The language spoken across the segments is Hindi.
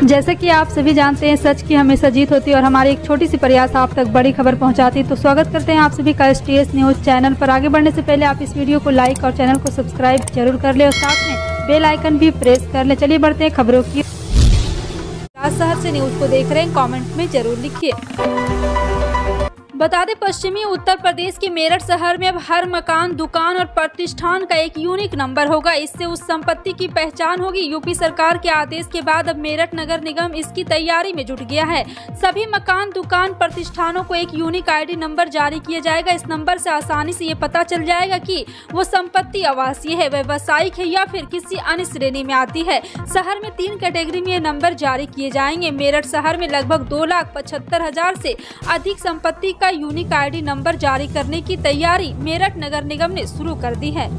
जैसे कि आप सभी जानते हैं, सच की हमेशा जीत होती है और हमारी एक छोटी सी प्रयास आप तक बड़ी खबर पहुंचाती है। तो स्वागत करते हैं आप सभी का STS न्यूज चैनल पर। आगे बढ़ने से पहले आप इस वीडियो को लाइक और चैनल को सब्सक्राइब जरूर कर ले और साथ में बेल आइकन भी प्रेस कर ले। चलिए बढ़ते हैं खबरों की। शहर से न्यूज को देख रहे हैं, कमेंट में जरूर लिखिए। बता दें, पश्चिमी उत्तर प्रदेश के मेरठ शहर में अब हर मकान, दुकान और प्रतिष्ठान का एक यूनिक नंबर होगा। इससे उस संपत्ति की पहचान होगी। यूपी सरकार के आदेश के बाद अब मेरठ नगर निगम इसकी तैयारी में जुट गया है। सभी मकान, दुकान, प्रतिष्ठानों को एक यूनिक ID नंबर जारी किया जाएगा। इस नंबर से आसानी से ये पता चल जाएगा कि वो संपत्ति आवासीय है, व्यावसायिक है या फिर किसी अन्य श्रेणी में आती है। शहर में 3 कैटेगरी में ये नंबर जारी किए जाएंगे। मेरठ शहर में लगभग 2,75,000 से अधिक संपत्ति का यूनिक ID नंबर जारी करने की तैयारी मेरठ नगर निगम ने शुरू कर दी है।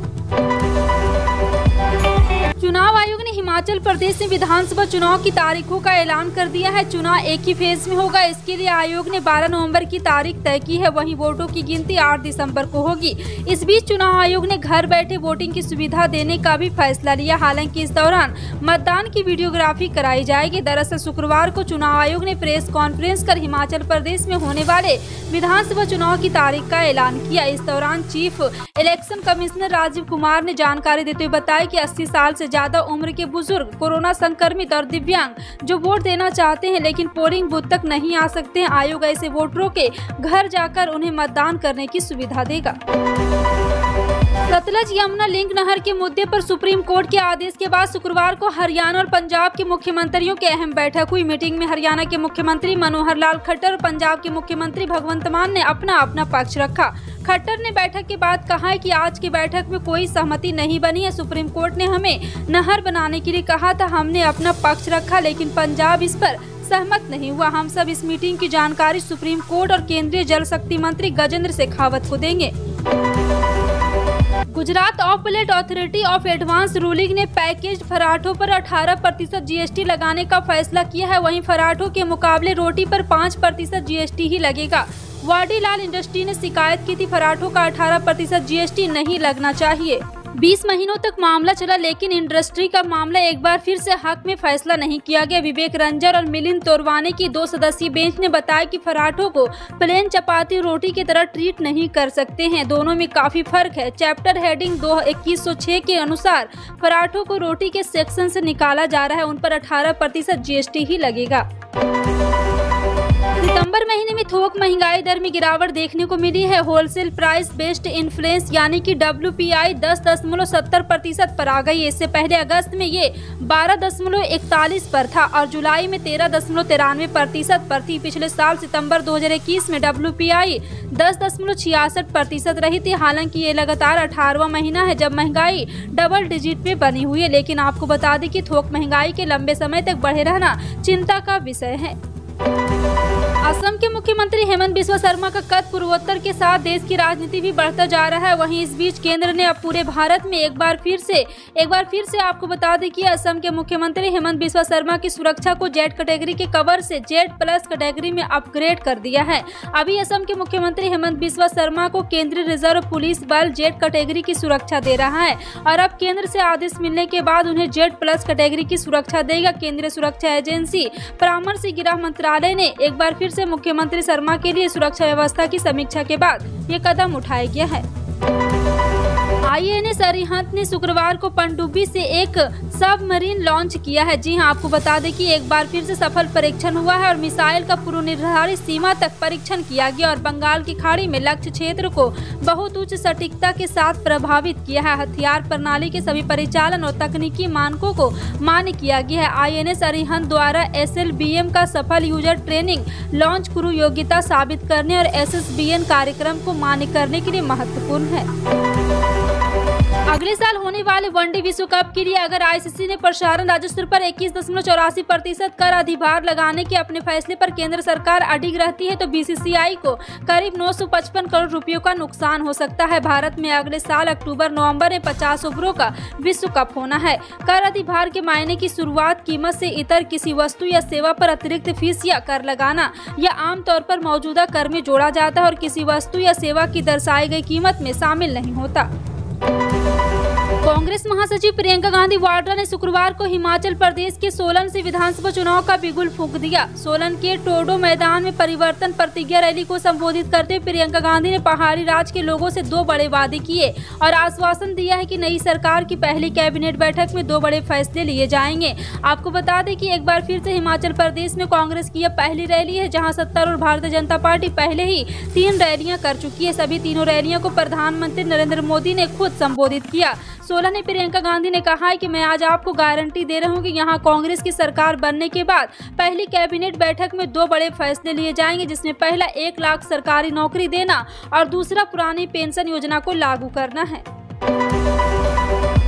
चुनाव आयोग ने हिमाचल प्रदेश में विधानसभा चुनाव की तारीखों का ऐलान कर दिया है। चुनाव एक ही फेज में होगा। इसके लिए आयोग ने 12 नवंबर की तारीख तय की है। वहीं वोटों की गिनती 8 दिसंबर को होगी। इस बीच चुनाव आयोग ने घर बैठे वोटिंग की सुविधा देने का भी फैसला लिया। हालांकि इस दौरान मतदान की वीडियोग्राफी कराई जाएगी। दरअसल शुक्रवार को चुनाव आयोग ने प्रेस कॉन्फ्रेंस कर हिमाचल प्रदेश में होने वाले विधानसभा चुनाव की तारीख का ऐलान किया। इस दौरान chief election commissioner Rajiv Kumar ने जानकारी देते हुए बताया कि 80 साल से ज्यादा उम्र के बुजुर्ग, कोरोना संक्रमित और दिव्यांग जो वोट देना चाहते हैं लेकिन पोलिंग बूथ तक नहीं आ सकते हैं, आयोग ऐसे वोटरों के घर जाकर उन्हें मतदान करने की सुविधा देगा। सतलज यमुना लिंक नहर के मुद्दे पर सुप्रीम कोर्ट के आदेश के बाद शुक्रवार को हरियाणा और पंजाब के मुख्यमंत्रियों की अहम बैठक हुई। मीटिंग में हरियाणा के मुख्यमंत्री मनोहर लाल खट्टर और पंजाब के मुख्यमंत्री भगवंत मान ने अपना अपना पक्ष रखा। खट्टर ने बैठक के बाद कहा है कि आज की बैठक में कोई सहमति नहीं बनी है। सुप्रीम कोर्ट ने हमें नहर बनाने के लिए कहा था, हमने अपना पक्ष रखा लेकिन पंजाब इस पर सहमत नहीं हुआ। हम सब इस मीटिंग की जानकारी सुप्रीम कोर्ट और केंद्रीय जल शक्ति मंत्री गजेंद्र शेखावत को देंगे। Gujarat appellate authority of advance ruling ने पैकेज्ड पराठों पर 18% GST लगाने का फैसला किया है। वहीं पराठों के मुकाबले रोटी पर 5% GST ही लगेगा। वाडीलाल इंडस्ट्री ने शिकायत की थी, पराठों का 18% GST नहीं लगना चाहिए। 20 महीनों तक मामला चला लेकिन इंडस्ट्री का मामला एक बार फिर से हक में फैसला नहीं किया गया। विवेक रंजन और मिलिंद तोरवाने की 2 सदस्यीय बेंच ने बताया कि पराठों को प्लेन चपाती रोटी की तरह ट्रीट नहीं कर सकते हैं। दोनों में काफी फर्क है। चैप्टर हेडिंग 2106 के अनुसार पराठों को रोटी के सेक्शन से निकाला जा रहा है, उन पर 18% GST ही लगेगा। सितंबर महीने में थोक महंगाई दर में गिरावट देखने को मिली है। होलसेल प्राइस बेस्ड इन्फ्लेशन यानी कि WPI 10.70% पर आ गई। इससे पहले अगस्त में ये 12.41 पर था और जुलाई में 13.93% पर थी। पिछले साल सितंबर 2021 में WPI 10.66% रही थी। हालांकि ये लगातार 18वां महीना है जब महंगाई डबल डिजिट में बनी हुई है। लेकिन आपको बता दें कि थोक महंगाई के लंबे समय तक बढ़े रहना चिंता का विषय है। असम के मुख्यमंत्री हेमंत बिस्वा शर्मा का कद पूर्वोत्तर के साथ देश की राजनीति भी बढ़ता जा रहा है। वहीं इस बीच केंद्र ने अब पूरे भारत में एक बार फिर से आपको बता दें कि असम के मुख्यमंत्री हेमंत बिस्वा शर्मा की सुरक्षा को जेड कैटेगरी के कवर से Z+ कैटेगरी में अपग्रेड कर दिया है। अभी असम के मुख्यमंत्री हेमंत बिस्वा शर्मा को केंद्रीय रिजर्व पुलिस बल Z कैटेगरी की सुरक्षा दे रहा है और अब केंद्र से आदेश मिलने के बाद उन्हें Z+ कैटेगरी की सुरक्षा देगा। केंद्रीय सुरक्षा एजेंसी परामर्श गृह मंत्रालय ने एक बार फिर से मुख्यमंत्री शर्मा के लिए सुरक्षा व्यवस्था की समीक्षा के बाद ये कदम उठाया गया है। INS अरिहंत ने शुक्रवार को पनडुब्बी से एक सबमरीन लॉन्च किया है। जी हां, आपको बता दें कि एक बार फिर से सफल परीक्षण हुआ है और मिसाइल का पूर्व निर्धारित सीमा तक परीक्षण किया गया और बंगाल की खाड़ी में लक्ष्य क्षेत्र को बहुत उच्च सटीकता के साथ प्रभावित किया है। हथियार प्रणाली के सभी परिचालन और तकनीकी मानकों को मान्य किया गया है। INS अरिहंत द्वारा SLBM का सफल यूजर ट्रेनिंग लॉन्च क्रू योग्यता साबित करने और SSBN कार्यक्रम को मान्य करने के लिए महत्वपूर्ण है। अगले साल होने वाले वनडे विश्व कप के लिए अगर ICC ने प्रसारण राजस्व पर 21.84% कर अधिभार लगाने के अपने फैसले पर केंद्र सरकार अडिग रहती है तो BCCI को करीब 955 करोड़ रुपयों का नुकसान हो सकता है। भारत में अगले साल अक्टूबर-नवंबर में 50 ओवरों का विश्व कप होना है। कर अधिभार के मायने की शुरुआत कीमत से इतर किसी वस्तु या सेवा पर अतिरिक्त फीस या कर लगाना या आमतौर पर मौजूदा कर में जोड़ा जाता है और किसी वस्तु या सेवा की दर्शाई गई कीमत में शामिल नहीं होता। कांग्रेस महासचिव प्रियंका गांधी वाड्रा ने शुक्रवार को हिमाचल प्रदेश के सोलन से विधानसभा चुनाव का बिगुल फूंक दिया। सोलन के टोडो मैदान में परिवर्तन प्रतिज्ञा रैली को संबोधित करते हुए प्रियंका गांधी ने पहाड़ी राज्य के लोगों से 2 बड़े वादे किए और आश्वासन दिया है कि नई सरकार की पहली कैबिनेट बैठक में 2 बड़े फैसले लिए जाएंगे। आपको बता दें कि एक बार फिर से हिमाचल प्रदेश में कांग्रेस की यह पहली रैली है, जहाँ सत्तारूढ़ भारतीय जनता पार्टी पहले ही 3 रैलियां कर चुकी है। सभी तीनों रैलियों को प्रधानमंत्री नरेंद्र मोदी ने खुद संबोधित किया। सोलन में प्रियंका गांधी ने कहा है कि मैं आज आपको गारंटी दे रहा हूं कि यहां कांग्रेस की सरकार बनने के बाद पहली कैबिनेट बैठक में 2 बड़े फैसले लिए जाएंगे, जिसमें पहला 1 लाख सरकारी नौकरी देना और दूसरा पुरानी पेंशन योजना को लागू करना है।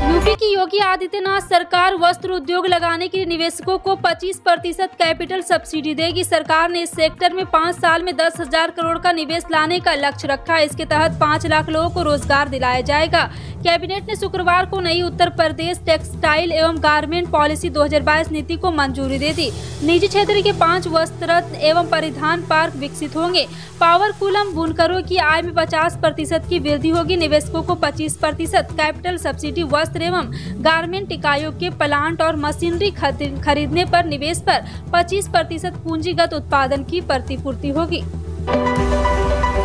यूपी की योगी आदित्यनाथ सरकार वस्त्र उद्योग लगाने के लिए निवेशकों को 25% कैपिटल सब्सिडी देगी। सरकार ने इस सेक्टर में 5 साल में 10,000 करोड़ का निवेश लाने का लक्ष्य रखा है। इसके तहत 5 लाख लोगों को रोजगार दिलाया जाएगा। कैबिनेट ने शुक्रवार को नई उत्तर प्रदेश टेक्सटाइल एवं गारमेंट पॉलिसी 2022 नीति को मंजूरी दे दी। निजी क्षेत्र के 5 वस्त्र एवं परिधान पार्क विकसित होंगे। पावरकूलम बुनकरों की आय में 50% की वृद्धि होगी। निवेशकों को 25% कैपिटल सब्सिडी वस्त्र एवं गारमेंट इकाइयों के प्लांट और मशीनरी खरीदने पर निवेश पर 25% पूंजीगत उत्पादन की प्रतिपूर्ति होगी।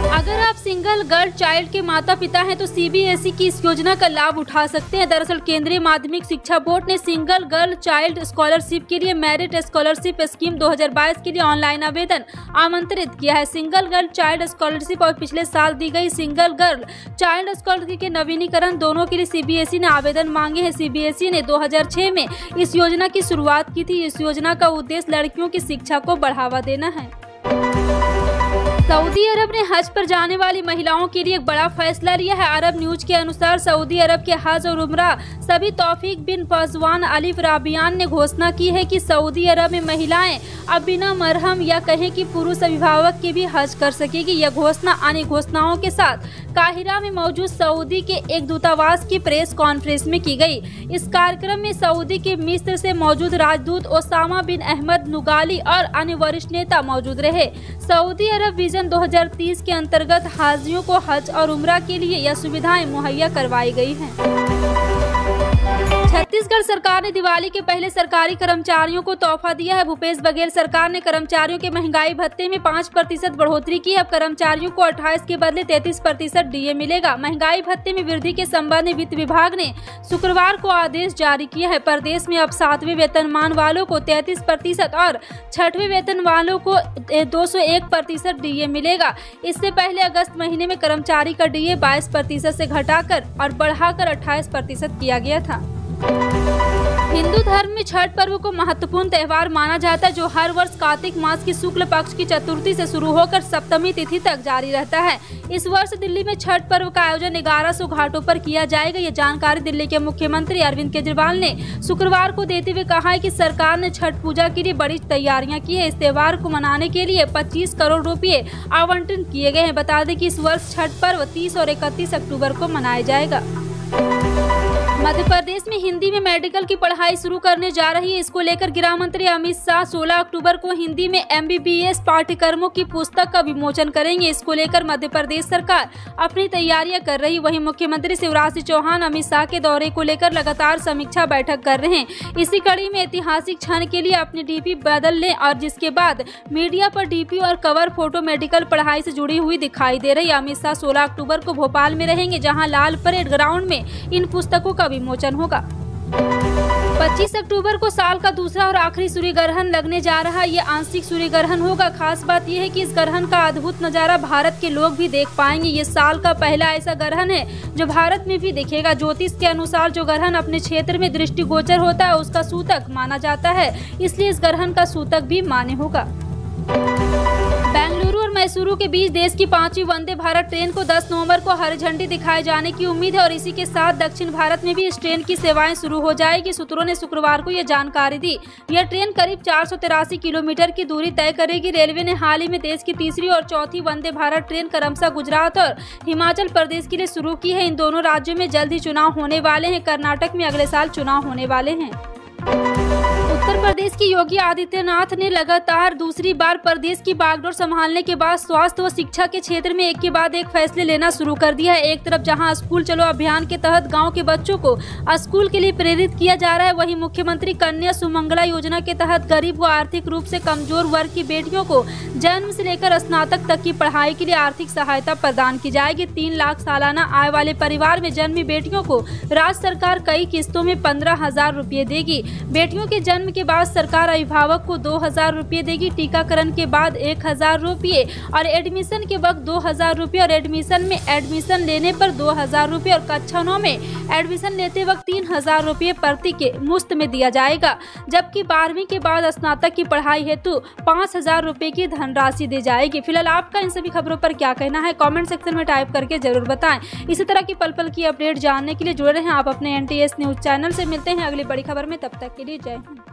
अगर आप सिंगल गर्ल चाइल्ड के माता पिता हैं तो सीबीएसई की इस योजना का लाभ उठा सकते हैं। दरअसल केंद्रीय माध्यमिक शिक्षा बोर्ड ने सिंगल गर्ल चाइल्ड स्कॉलरशिप के लिए मेरिट स्कॉलरशिप स्कीम 2022 के लिए ऑनलाइन आवेदन आमंत्रित किया है। सिंगल गर्ल चाइल्ड स्कॉलरशिप और पिछले साल दी गई सिंगल गर्ल चाइल्ड स्कॉलरशिप के नवीनीकरण दोनों के लिए सीबीएसई ने आवेदन मांगे हैं। सीबीएसई ने 2006 में इस योजना की शुरुआत की थी। इस योजना का उद्देश्य लड़कियों की शिक्षा को बढ़ावा देना है। सऊदी अरब ने हज पर जाने वाली महिलाओं के लिए एक बड़ा फैसला लिया है। अरब न्यूज के अनुसार सऊदी अरब के हज और उम्रा सभी तौफीक बिन फजवान अलिफ राबियान ने घोषणा की है कि सऊदी अरब में महिलाएं अब बिना मरहम या कहें कि पुरुष अभिभावक के भी हज कर सकेगी। यह घोषणा अन्य घोषणाओं के साथ काहिरा में मौजूद सऊदी के एक दूतावास की प्रेस कॉन्फ्रेंस में की गई। इस कार्यक्रम में सऊदी के मिस्र से मौजूद राजदूत ओसामा बिन अहमद नुगाली और अन्य वरिष्ठ नेता मौजूद रहे। सऊदी अरब विजन 2030 के अंतर्गत हाजियों को हज और उम्रा के लिए यह सुविधाएं मुहैया करवाई गई हैं। छत्तीसगढ़ सरकार ने दिवाली के पहले सरकारी कर्मचारियों को तोहफा दिया है। भूपेश बघेल सरकार ने कर्मचारियों के महंगाई भत्ते में 5% बढ़ोतरी की है। अब कर्मचारियों को 28 के बदले 33% डीए मिलेगा। महंगाई भत्ते में वृद्धि के संबंध में वित्त विभाग ने शुक्रवार को आदेश जारी किया है। प्रदेश में अब 7वें वेतनमान वालों को 33% और 6वें वेतन वालों को 201% डीए मिलेगा। इससे पहले अगस्त महीने में कर्मचारी का डीए 22% से घटाकर और बढ़ाकर 28% किया गया था। हिंदू धर्म में छठ पर्व को महत्वपूर्ण त्योहार माना जाता है, जो हर वर्ष कार्तिक मास की शुक्ल पक्ष की चतुर्थी से शुरू होकर सप्तमी तिथि तक जारी रहता है। इस वर्ष दिल्ली में छठ पर्व का आयोजन 1100 घाटों पर किया जाएगा। ये जानकारी दिल्ली के मुख्यमंत्री अरविंद केजरीवाल ने शुक्रवार को देते हुए कहा है कि सरकार ने छठ पूजा के लिए बड़ी तैयारियां की है। इस त्योहार को मनाने के लिए 25 करोड़ रुपए आवंटन किए गए हैं। बता दें कि इस वर्ष छठ पर्व 30 और 31 अक्टूबर को मनाया जाएगा। मध्य प्रदेश में हिंदी में मेडिकल की पढ़ाई शुरू करने जा रही है। इसको लेकर गृह मंत्री अमित शाह 16 अक्टूबर को हिंदी में MBBS पाठ्यक्रमों की पुस्तक का विमोचन करेंगे। इसको लेकर मध्य प्रदेश सरकार अपनी तैयारियां कर रही। वहीं मुख्यमंत्री शिवराज सिंह चौहान अमित शाह के दौरे को लेकर लगातार समीक्षा बैठक कर रहे हैं। इसी कड़ी में ऐतिहासिक क्षण के लिए अपनी DP बदल लें और जिसके बाद मीडिया पर DP और कवर फोटो मेडिकल पढ़ाई से जुड़ी हुई दिखाई दे रही। अमित शाह 16 अक्टूबर को भोपाल में रहेंगे, जहाँ लाल परेड ग्राउंड में इन पुस्तकों का विमोचन होगा। 25 अक्टूबर को साल का दूसरा और आखिरी सूर्य ग्रहण लगने जा रहा है। ये आंशिक सूर्य ग्रहण होगा। खास बात यह है कि इस ग्रहण का अद्भुत नजारा भारत के लोग भी देख पाएंगे। ये साल का पहला ऐसा ग्रहण है जो भारत में भी दिखेगा। ज्योतिष के अनुसार जो ग्रहण अपने क्षेत्र में दृष्टिगोचर होता है उसका सूतक माना जाता है, इसलिए इस ग्रहण का सूतक भी मान्य होगा। बेंगलुरु और मैसूरू के बीच देश की 5वीं वंदे भारत ट्रेन को 10 नवंबर को हरी झंडी दिखाए जाने की उम्मीद है और इसी के साथ दक्षिण भारत में भी इस ट्रेन की सेवाएं शुरू हो जाएगी। सूत्रों ने शुक्रवार को यह जानकारी दी। यह ट्रेन करीब 483 किलोमीटर की दूरी तय करेगी। रेलवे ने हाल ही में देश की तीसरी और चौथी वंदे भारत ट्रेन क्रमशः गुजरात और हिमाचल प्रदेश के लिए शुरू की है। इन दोनों राज्यों में जल्द ही चुनाव होने वाले हैं। कर्नाटक में अगले साल चुनाव होने वाले हैं। उत्तर प्रदेश की योगी आदित्यनाथ ने लगातार दूसरी बार प्रदेश की बागडोर संभालने के बाद स्वास्थ्य व शिक्षा के क्षेत्र में एक के बाद एक फैसले लेना शुरू कर दिया है। एक तरफ जहां स्कूल चलो अभियान के तहत गांव के बच्चों को स्कूल के लिए प्रेरित किया जा रहा है, वहीं मुख्यमंत्री कन्या सुमंगला योजना के तहत गरीब व आर्थिक रूप से कमजोर वर्ग की बेटियों को जन्म से लेकर स्नातक तक की पढ़ाई के लिए आर्थिक सहायता प्रदान की जाएगी। 3 लाख सालाना आय वाले परिवार में जन्मी बेटियों को राज्य सरकार कई किस्तों में 15,000 रुपये देगी। बेटियों के जन्म के बाद सरकार अभिभावक को 2,000 रुपये देगी। टीकाकरण के बाद 1,000 रुपये और एडमिशन के वक्त 2,000 रुपये और एडमिशन लेने पर 2,000 रुपये और कक्षा 9 में एडमिशन लेते वक्त 3,000 रुपये प्रति के मुफ्त में दिया जाएगा। जबकि 12वीं के बाद स्नातक की पढ़ाई हेतु 5,000 रुपये की धनराशि दी जाएगी। फिलहाल आपका इन सभी खबरों पर क्या कहना है, कमेंट सेक्शन में टाइप करके जरूर बताएं। इसी तरह की पल पल की अपडेट जानने के लिए जुड़े रहें आप अपने NTS न्यूज चैनल से। मिलते हैं अगली बड़ी खबर में, तब तक के लिए जय हिंद।